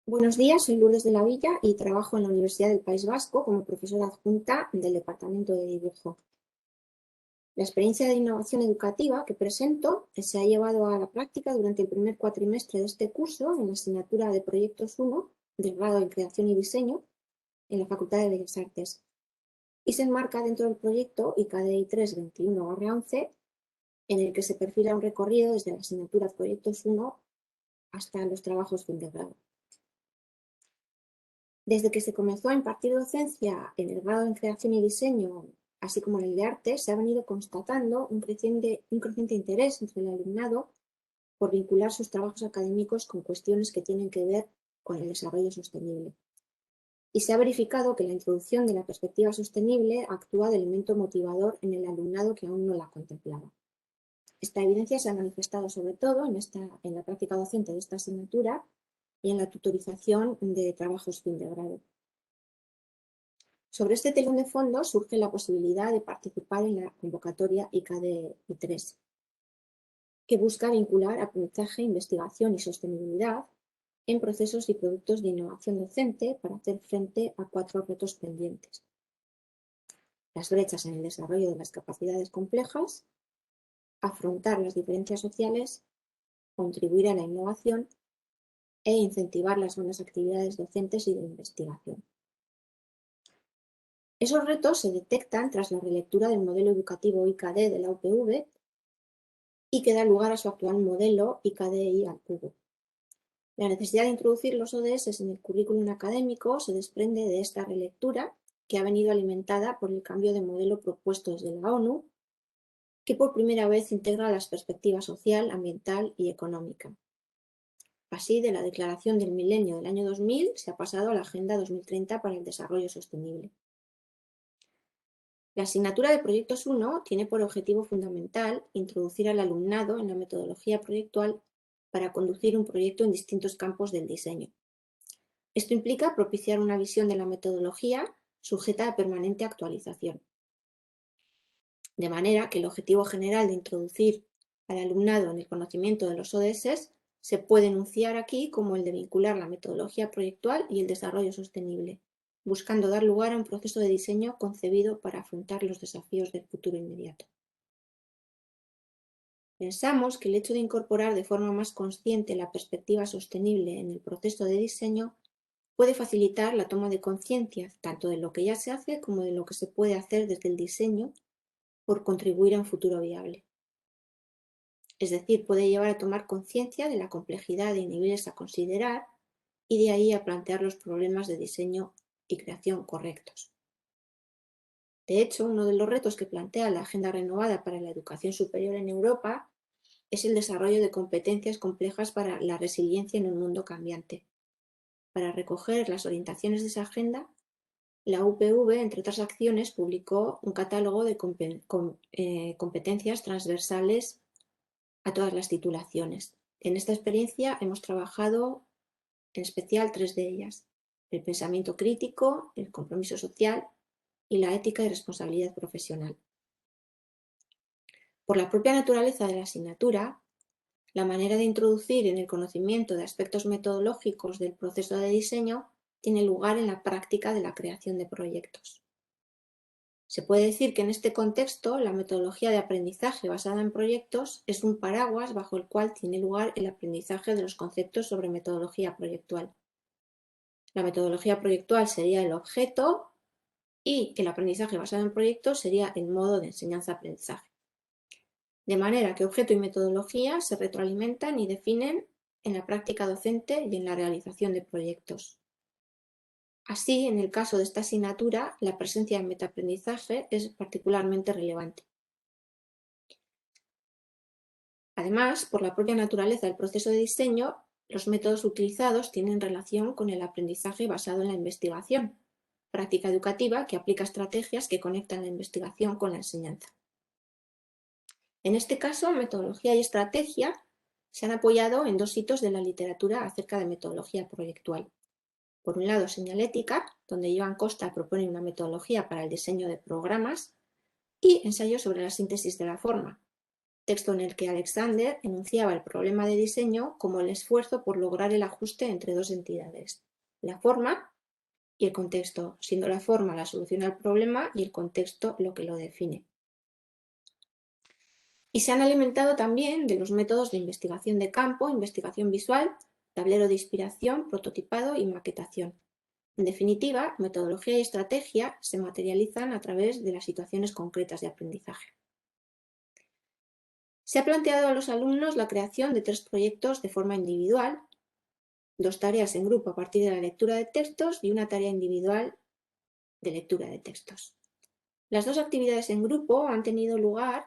Buenos días, soy Lourdes de la Villa y trabajo en la Universidad del País Vasco como profesora adjunta del Departamento de Dibujo. La experiencia de innovación educativa que presento se ha llevado a la práctica durante el primer cuatrimestre de este curso en la asignatura de Proyectos 1 del grado en Creación y Diseño en la Facultad de Bellas Artes y se enmarca dentro del proyecto ICADEI 321/11 en el que se perfila un recorrido desde la asignatura Proyectos 1 hasta los trabajos fin de grado. Desde que se comenzó a impartir docencia en el grado en Creación y Diseño, así como en el de Arte, se ha venido constatando un creciente interés entre el alumnado por vincular sus trabajos académicos con cuestiones que tienen que ver con el desarrollo sostenible. Y se ha verificado que la introducción de la perspectiva sostenible actúa de elemento motivador en el alumnado que aún no la contemplaba. Esta evidencia se ha manifestado sobre todo en la práctica docente de esta asignatura y en la tutorización de trabajos fin de grado. Sobre este telón de fondo surge la posibilidad de participar en la convocatoria ICADE 3, que busca vincular aprendizaje, investigación y sostenibilidad en procesos y productos de innovación docente para hacer frente a 4 retos pendientes: las brechas en el desarrollo de las capacidades complejas, afrontar las diferencias sociales, contribuir a la innovación e incentivar las buenas actividades docentes y de investigación. Esos retos se detectan tras la relectura del modelo educativo ICADE de la UPV y que da lugar a su actual modelo ICADE al cubo. La necesidad de introducir los ODS en el currículum académico se desprende de esta relectura, que ha venido alimentada por el cambio de modelo propuesto desde la ONU, que por primera vez integra las perspectivas social, ambiental y económica. Así, de la Declaración del Milenio del año 2000 se ha pasado a la Agenda 2030 para el Desarrollo Sostenible. La asignatura de Proyectos 1 tiene por objetivo fundamental introducir al alumnado en la metodología proyectual para conducir un proyecto en distintos campos del diseño. Esto implica propiciar una visión de la metodología sujeta a permanente actualización. De manera que el objetivo general de introducir al alumnado en el conocimiento de los ODS se puede enunciar aquí como el de vincular la metodología proyectual y el desarrollo sostenible, buscando dar lugar a un proceso de diseño concebido para afrontar los desafíos del futuro inmediato. Pensamos que el hecho de incorporar de forma más consciente la perspectiva sostenible en el proceso de diseño puede facilitar la toma de conciencia tanto de lo que ya se hace como de lo que se puede hacer desde el diseño por contribuir a un futuro viable. Es decir, puede llevar a tomar conciencia de la complejidad de niveles a considerar y de ahí a plantear los problemas de diseño y creación correctos. De hecho, uno de los retos que plantea la Agenda Renovada para la Educación Superior en Europa es el desarrollo de competencias complejas para la resiliencia en un mundo cambiante. Para recoger las orientaciones de esa agenda, la UPV, entre otras acciones, publicó un catálogo de competencias transversales a todas las titulaciones. En esta experiencia hemos trabajado en especial 3 de ellas: el pensamiento crítico, el compromiso social y la ética y responsabilidad profesional. Por la propia naturaleza de la asignatura, la manera de introducir en el conocimiento de aspectos metodológicos del proceso de diseño tiene lugar en la práctica de la creación de proyectos. Se puede decir que en este contexto la metodología de aprendizaje basada en proyectos es un paraguas bajo el cual tiene lugar el aprendizaje de los conceptos sobre metodología proyectual. La metodología proyectual sería el objeto y el aprendizaje basado en proyectos sería el modo de enseñanza-aprendizaje. De manera que objeto y metodología se retroalimentan y definen en la práctica docente y en la realización de proyectos. Así, en el caso de esta asignatura, la presencia de metaaprendizaje es particularmente relevante. Además, por la propia naturaleza del proceso de diseño, los métodos utilizados tienen relación con el aprendizaje basado en la investigación, práctica educativa que aplica estrategias que conectan la investigación con la enseñanza. En este caso, metodología y estrategia se han apoyado en 2 hitos de la literatura acerca de metodología proyectual. Por un lado, Señalética, donde Joan Costa propone una metodología para el diseño de programas, y Ensayo sobre la síntesis de la forma, texto en el que Alexander enunciaba el problema de diseño como el esfuerzo por lograr el ajuste entre dos entidades, la forma y el contexto, siendo la forma la solución al problema y el contexto lo que lo define. Y se han alimentado también de los métodos de investigación de campo, investigación visual, tablero de inspiración, prototipado y maquetación. En definitiva, metodología y estrategia se materializan a través de las situaciones concretas de aprendizaje. Se ha planteado a los alumnos la creación de 3 proyectos de forma individual, 2 tareas en grupo a partir de la lectura de textos y una tarea individual de lectura de textos. Las 2 actividades en grupo han tenido lugar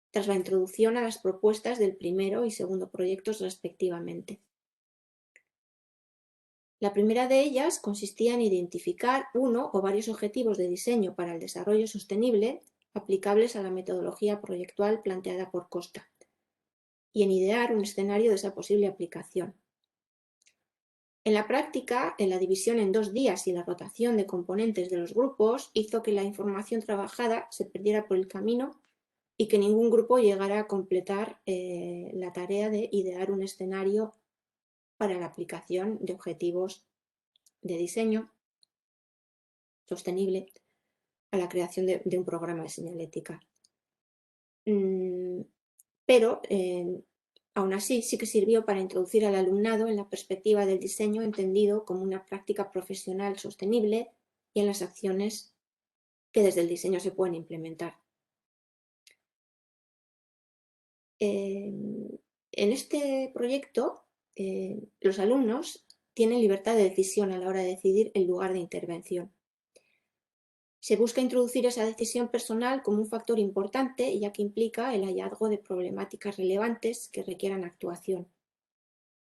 tras la introducción a las propuestas del primero y segundo proyectos respectivamente. La primera de ellas consistía en identificar uno o varios objetivos de diseño para el desarrollo sostenible aplicables a la metodología proyectual planteada por Costa y en idear un escenario de esa posible aplicación. En la práctica, la división en 2 días y la rotación de componentes de los grupos hizo que la información trabajada se perdiera por el camino y que ningún grupo llegara a completar la tarea de idear un escenario para la aplicación de objetivos de diseño sostenible a la creación de un programa de señalética. Pero aún así sí que sirvió para introducir al alumnado en la perspectiva del diseño entendido como una práctica profesional sostenible y en las acciones que desde el diseño se pueden implementar. En este proyecto, los alumnos tienen libertad de decisión a la hora de decidir el lugar de intervención. Se busca introducir esa decisión personal como un factor importante, ya que implica el hallazgo de problemáticas relevantes que requieran actuación.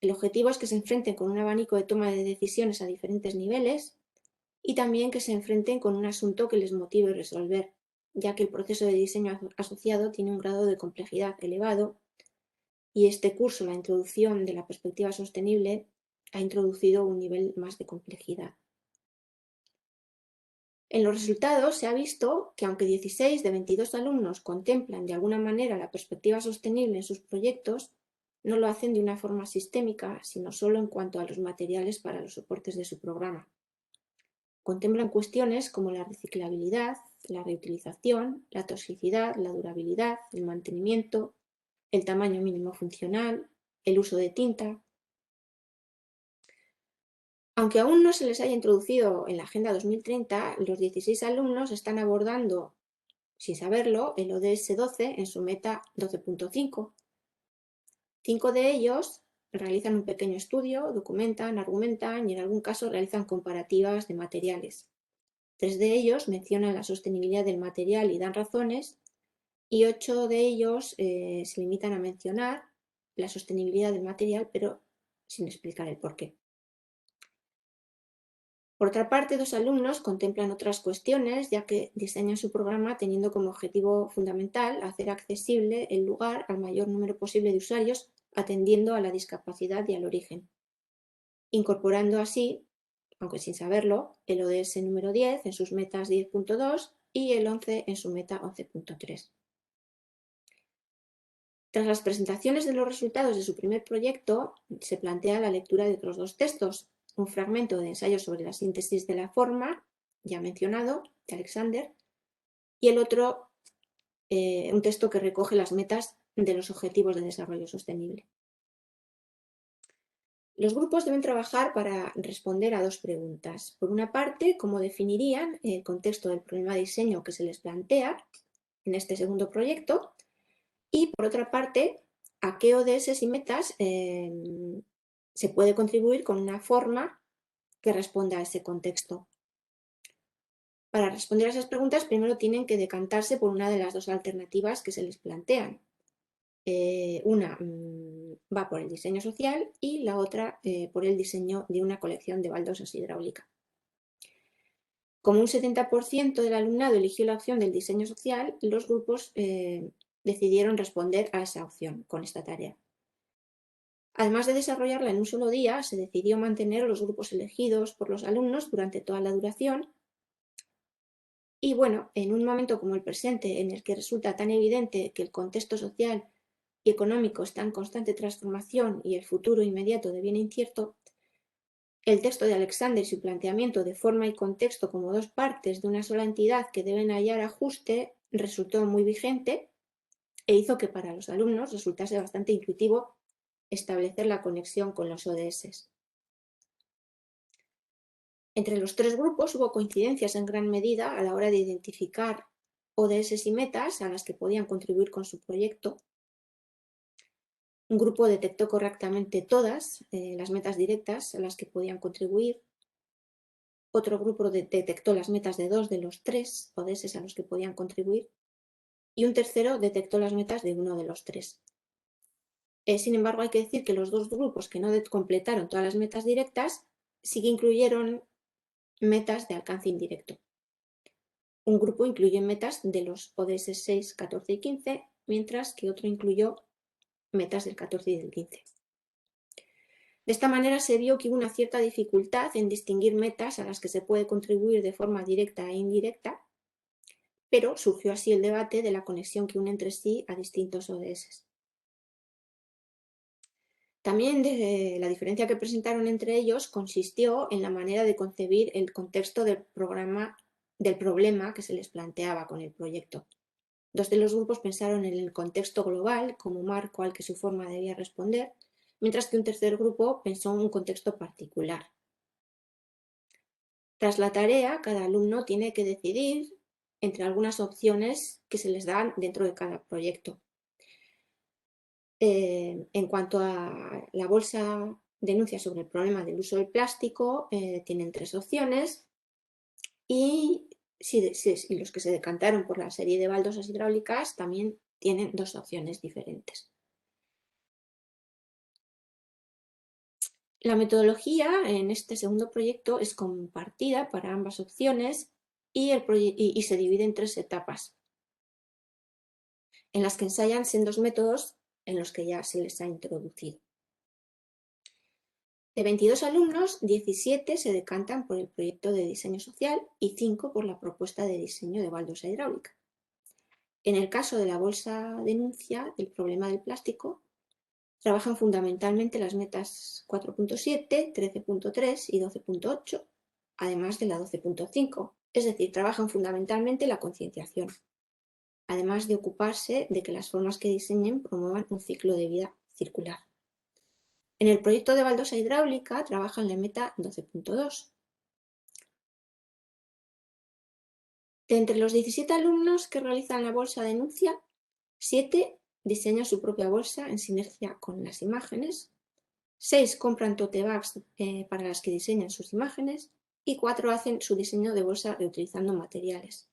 El objetivo es que se enfrenten con un abanico de toma de decisiones a diferentes niveles y también que se enfrenten con un asunto que les motive resolver, ya que el proceso de diseño asociado tiene un grado de complejidad elevado y este curso, la introducción de la perspectiva sostenible, ha introducido un nivel más de complejidad. En los resultados se ha visto que aunque 16 de 22 alumnos contemplan de alguna manera la perspectiva sostenible en sus proyectos, no lo hacen de una forma sistémica, sino solo en cuanto a los materiales para los soportes de su programa. Contemplan cuestiones como la reciclabilidad, la reutilización, la toxicidad, la durabilidad, el mantenimiento, el tamaño mínimo funcional, el uso de tinta. Aunque aún no se les haya introducido en la Agenda 2030, los 16 alumnos están abordando, sin saberlo, el ODS 12 en su meta 12.5. 5 de ellos realizan un pequeño estudio, documentan, argumentan y en algún caso realizan comparativas de materiales. 3 de ellos mencionan la sostenibilidad del material y dan razones, y 8 de ellos se limitan a mencionar la sostenibilidad del material, pero sin explicar el porqué. Por otra parte, 2 alumnos contemplan otras cuestiones, ya que diseñan su programa teniendo como objetivo fundamental hacer accesible el lugar al mayor número posible de usuarios, atendiendo a la discapacidad y al origen, incorporando así, aunque sin saberlo, el ODS número 10 en sus metas 10.2 y el 11 en su meta 11.3. Tras las presentaciones de los resultados de su primer proyecto, se plantea la lectura de otros 2 textos, un fragmento de ensayo sobre la síntesis de la forma, ya mencionado, de Alexander, y el otro, un texto que recoge las metas de los Objetivos de Desarrollo Sostenible. Los grupos deben trabajar para responder a 2 preguntas. Por una parte, cómo definirían el contexto del problema de diseño que se les plantea en este segundo proyecto, y por otra parte, a qué ODS y metas se puede contribuir con una forma que responda a ese contexto. Para responder a esas preguntas, primero tienen que decantarse por una de las 2 alternativas que se les plantean. Una va por el diseño social y la otra por el diseño de una colección de baldosas hidráulicas. Como un 70% del alumnado eligió la opción del diseño social, los grupos decidieron responder a esa opción con esta tarea. Además de desarrollarla en un solo día, se decidió mantener los grupos elegidos por los alumnos durante toda la duración. Y bueno, en un momento como el presente, en el que resulta tan evidente que el contexto social y económico está en constante transformación y el futuro inmediato deviene incierto, el texto de Alexander y su planteamiento de forma y contexto como dos partes de una sola entidad que deben hallar ajuste resultó muy vigente e hizo que para los alumnos resultase bastante intuitivo establecer la conexión con los ODS. Entre los tres grupos hubo coincidencias en gran medida a la hora de identificar ODS y metas a las que podían contribuir con su proyecto. Un grupo detectó correctamente todas las metas directas a las que podían contribuir. Otro grupo detectó las metas de 2 de los 3 ODS a los que podían contribuir. Y un tercero detectó las metas de 1 de los 3. Sin embargo, hay que decir que los dos grupos que no completaron todas las metas directas sí que incluyeron metas de alcance indirecto. Un grupo incluyó metas de los ODS 6, 14 y 15, mientras que otro incluyó metas del 14 y del 15. De esta manera se vio que hubo una cierta dificultad en distinguir metas a las que se puede contribuir de forma directa e indirecta, pero surgió así el debate de la conexión que une entre sí a distintos ODS. También la diferencia que presentaron entre ellos consistió en la manera de concebir el contexto del problema que se les planteaba con el proyecto. Dos de los grupos pensaron en el contexto global como marco al que su forma debía responder, mientras que un tercer grupo pensó en un contexto particular. Tras la tarea, cada alumno tiene que decidir entre algunas opciones que se les dan dentro de cada proyecto. En cuanto a la bolsa denuncia sobre el problema del uso del plástico, tienen 3 opciones y los que se decantaron por la serie de baldosas hidráulicas también tienen 2 opciones diferentes. La metodología en este segundo proyecto es compartida para ambas opciones y se divide en 3 etapas, en las que ensayan sendos métodos en los que ya se les ha introducido. De 22 alumnos, 17 se decantan por el proyecto de diseño social y 5 por la propuesta de diseño de baldosa hidráulica. En el caso de la bolsa denuncia del problema del plástico, trabajan fundamentalmente las metas 4.7, 13.3 y 12.8, además de la 12.5, es decir, trabajan fundamentalmente la concienciación, además de ocuparse de que las formas que diseñen promuevan un ciclo de vida circular. En el proyecto de baldosa hidráulica trabajan la meta 12.2. De entre los 17 alumnos que realizan la bolsa denuncia, 7 diseñan su propia bolsa en sinergia con las imágenes, 6 compran tote bags para las que diseñan sus imágenes y 4 hacen su diseño de bolsa reutilizando materiales.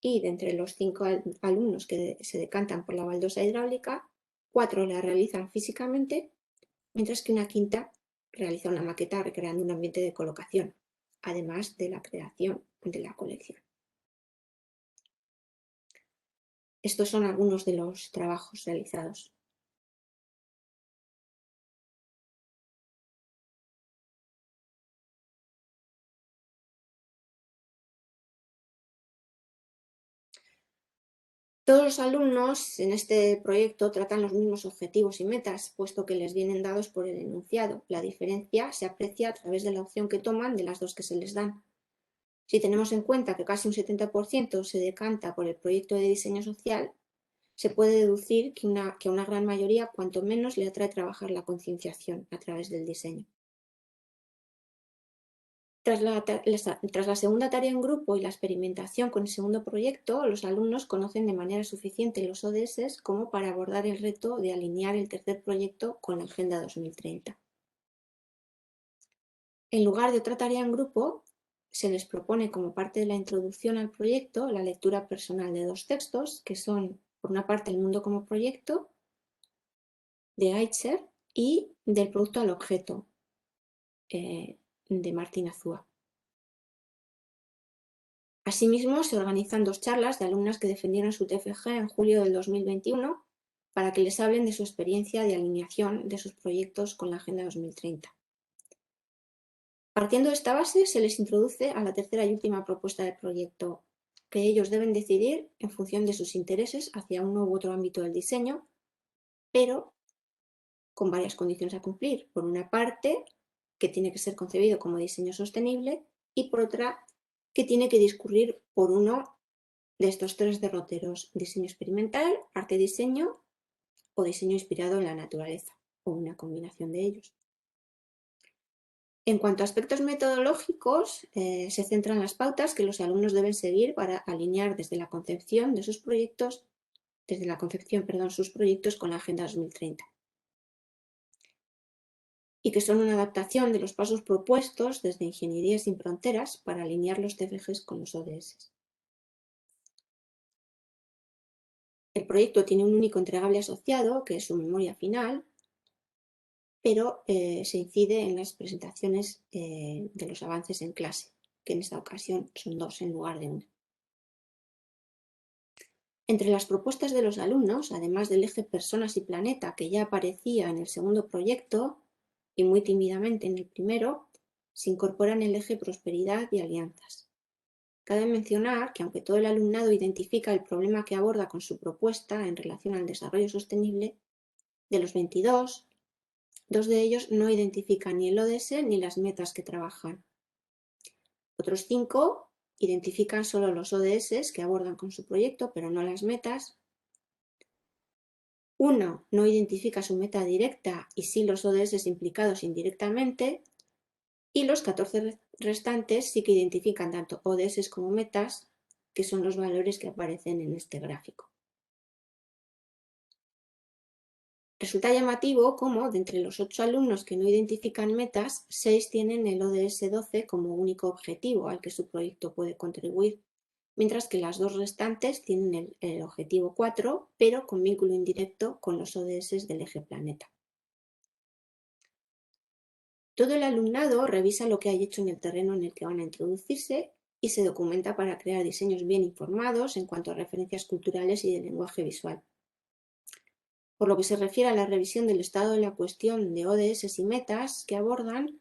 Y de entre los 5 alumnos que se decantan por la baldosa hidráulica, 4 la realizan físicamente, mientras que una quinta realiza una maqueta recreando un ambiente de colocación, además de la creación de la colección. Estos son algunos de los trabajos realizados. Todos los alumnos en este proyecto tratan los mismos objetivos y metas, puesto que les vienen dados por el enunciado. La diferencia se aprecia a través de la opción que toman de las 2 que se les dan. Si tenemos en cuenta que casi un 70% se decanta por el proyecto de diseño social, se puede deducir que a una gran mayoría cuanto menos le atrae trabajar la concienciación a través del diseño. Tras la segunda tarea en grupo y la experimentación con el segundo proyecto, los alumnos conocen de manera suficiente los ODS como para abordar el reto de alinear el tercer proyecto con la Agenda 2030. En lugar de otra tarea en grupo, se les propone como parte de la introducción al proyecto la lectura personal de 2 textos, que son, por una parte, El mundo como proyecto, de Aitcher, y Del producto al objeto, de Martín Azúa. Asimismo, se organizan 2 charlas de alumnas que defendieron su TFG en julio del 2021 para que les hablen de su experiencia de alineación de sus proyectos con la Agenda 2030. Partiendo de esta base, se les introduce a la tercera y última propuesta del proyecto, que ellos deben decidir en función de sus intereses hacia uno u otro ámbito del diseño, pero con varias condiciones a cumplir. Por una parte, que tiene que ser concebido como diseño sostenible, y por otra, que tiene que discurrir por uno de estos tres derroteros: diseño experimental, arte-diseño o diseño inspirado en la naturaleza, o una combinación de ellos. En cuanto a aspectos metodológicos, se centran las pautas que los alumnos deben seguir para alinear desde la concepción de sus proyectos, sus proyectos con la Agenda 2030, y que son una adaptación de los pasos propuestos desde Ingeniería sin Fronteras para alinear los TFGs con los ODS. El proyecto tiene un único entregable asociado, que es su memoria final, pero se incide en las presentaciones de los avances en clase, que en esta ocasión son 2 en lugar de 1. Entre las propuestas de los alumnos, además del eje Personas y Planeta, que ya aparecía en el segundo proyecto y muy tímidamente en el primero, se incorporan el eje Prosperidad y Alianzas. Cabe mencionar que, aunque todo el alumnado identifica el problema que aborda con su propuesta en relación al desarrollo sostenible, de los 22, 2 de ellos no identifican ni el ODS ni las metas que trabajan. Otros 5 identifican solo los ODS que abordan con su proyecto, pero no las metas. Uno no identifica su meta directa y sí los ODS implicados indirectamente, y los 14 restantes sí que identifican tanto ODS como metas, que son los valores que aparecen en este gráfico. Resulta llamativo cómo, de entre los 8 alumnos que no identifican metas, 6 tienen el ODS 12 como único objetivo al que su proyecto puede contribuir, mientras que las 2 restantes tienen el objetivo 4, pero con vínculo indirecto con los ODS del eje Planeta. Todo el alumnado revisa lo que hay hecho en el terreno en el que van a introducirse y se documenta para crear diseños bien informados en cuanto a referencias culturales y de lenguaje visual. Por lo que se refiere a la revisión del estado de la cuestión de ODS y metas que abordan,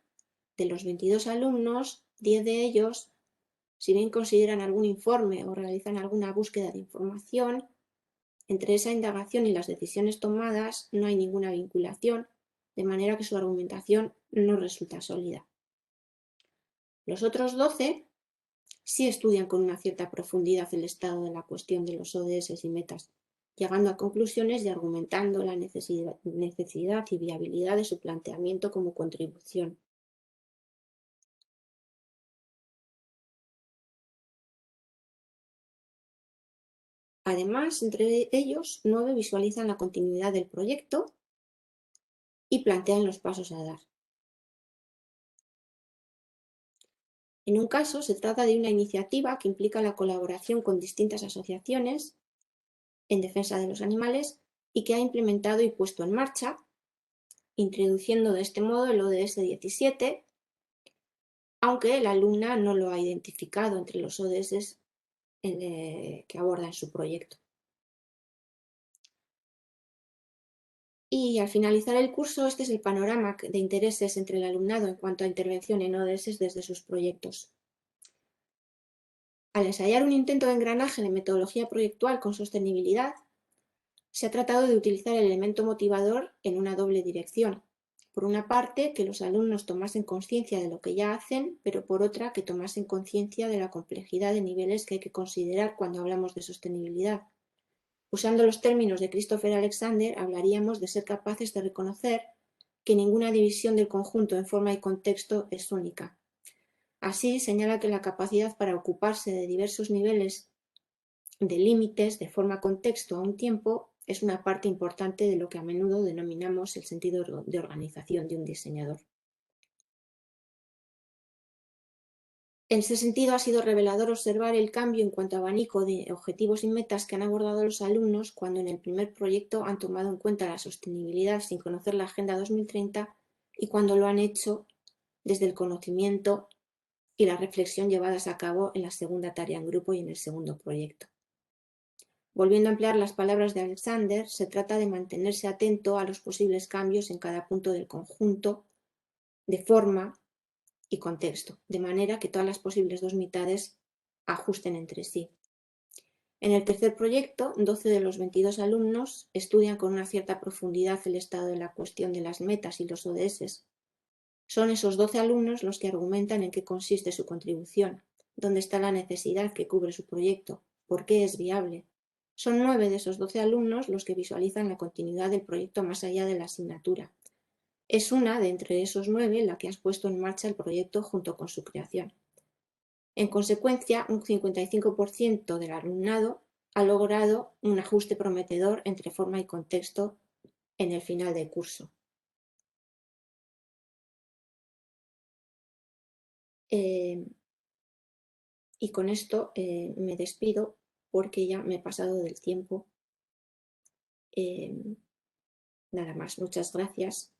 de los 22 alumnos, 10 de ellos, si bien consideran algún informe o realizan alguna búsqueda de información, entre esa indagación y las decisiones tomadas no hay ninguna vinculación, de manera que su argumentación no resulta sólida. Los otros 12 sí estudian con una cierta profundidad el estado de la cuestión de los ODS y metas, llegando a conclusiones y argumentando la necesidad y viabilidad de su planteamiento como contribución. Además, entre ellos, 9 visualizan la continuidad del proyecto y plantean los pasos a dar. En un caso, se trata de una iniciativa que implica la colaboración con distintas asociaciones en defensa de los animales y que ha implementado y puesto en marcha, introduciendo de este modo el ODS 17, aunque la alumna no lo ha identificado entre los ODS que aborda en su proyecto. Y al finalizar el curso, este es el panorama de intereses entre el alumnado en cuanto a intervención en ODS desde sus proyectos. Al ensayar un intento de engranaje de metodología proyectual con sostenibilidad, se ha tratado de utilizar el elemento motivador en una doble dirección. Por una parte, que los alumnos tomasen conciencia de lo que ya hacen, pero por otra, que tomasen conciencia de la complejidad de niveles que hay que considerar cuando hablamos de sostenibilidad. Usando los términos de Christopher Alexander, hablaríamos de ser capaces de reconocer que ninguna división del conjunto en forma y contexto es única. Así, señala que la capacidad para ocuparse de diversos niveles de límites de forma contexto a un tiempo es una parte importante de lo que a menudo denominamos el sentido de organización de un diseñador. En ese sentido, ha sido revelador observar el cambio en cuanto a abanico de objetivos y metas que han abordado los alumnos cuando en el primer proyecto han tomado en cuenta la sostenibilidad sin conocer la Agenda 2030 y cuando lo han hecho desde el conocimiento y la reflexión llevadas a cabo en la segunda tarea en grupo y en el segundo proyecto. Volviendo a emplear las palabras de Alexander, se trata de mantenerse atento a los posibles cambios en cada punto del conjunto, de forma y contexto, de manera que todas las posibles dos mitades ajusten entre sí. En el tercer proyecto, 12 de los 22 alumnos estudian con una cierta profundidad el estado de la cuestión de las metas y los ODS. Son esos 12 alumnos los que argumentan en qué consiste su contribución, dónde está la necesidad que cubre su proyecto, por qué es viable. Son 9 de esos 12 alumnos los que visualizan la continuidad del proyecto más allá de la asignatura. Es una de entre esos 9 la que has puesto en marcha el proyecto junto con su creación. En consecuencia, un 55% del alumnado ha logrado un ajuste prometedor entre forma y contexto en el final del curso. Y con esto me despido porque ya me he pasado del tiempo. Nada más, muchas gracias.